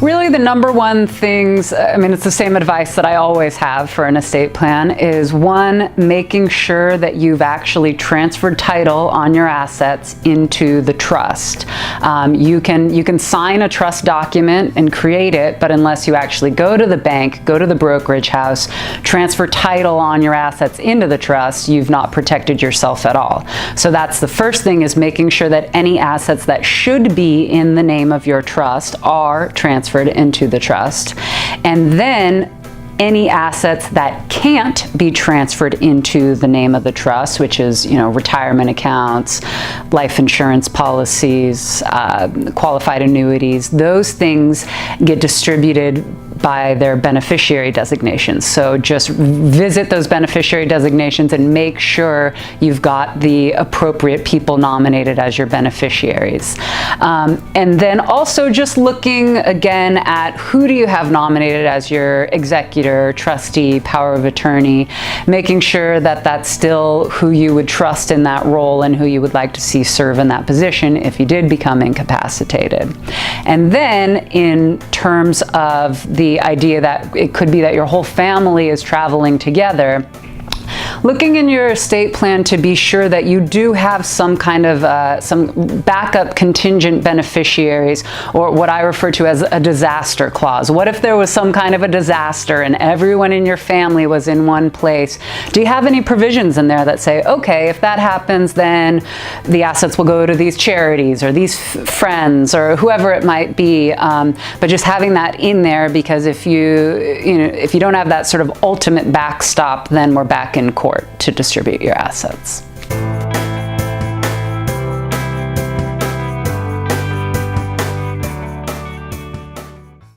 Really, the number one things, I mean, it's the same advice that I always have for an estate plan, is one, making sure that you've actually transferred title on your assets into the trust. You can sign a trust document and create it, but unless you actually go to the bank, go to the brokerage house, transfer title on your assets into the trust, you've not protected yourself at all. So that's the first thing, is making sure that any assets that should be in the name of your trust are transferred into the trust. And then any assets that can't be transferred into the name of the trust, which is, retirement accounts, life insurance policies, qualified annuities, those things get distributed by their beneficiary designations. So just visit those beneficiary designations and make sure you've got the appropriate people nominated as your beneficiaries. And then also just looking again at who do you have nominated as your executor, trustee, power of attorney, making sure that that's still who you would trust in that role and who you would like to see serve in that position if you did become incapacitated. And then in terms of the idea that it could be that your whole family is traveling together, looking in your estate plan to be sure that you do have some kind of some backup contingent beneficiaries, or what I refer to as a disaster clause. What if there was some kind of a disaster and everyone in your family was in one place? Do you have any provisions in there that say, okay, if that happens, then the assets will go to these charities or these friends or whoever it might be? But just having that in there, because if you don't have that sort of ultimate backstop, then we're back in court to distribute your assets.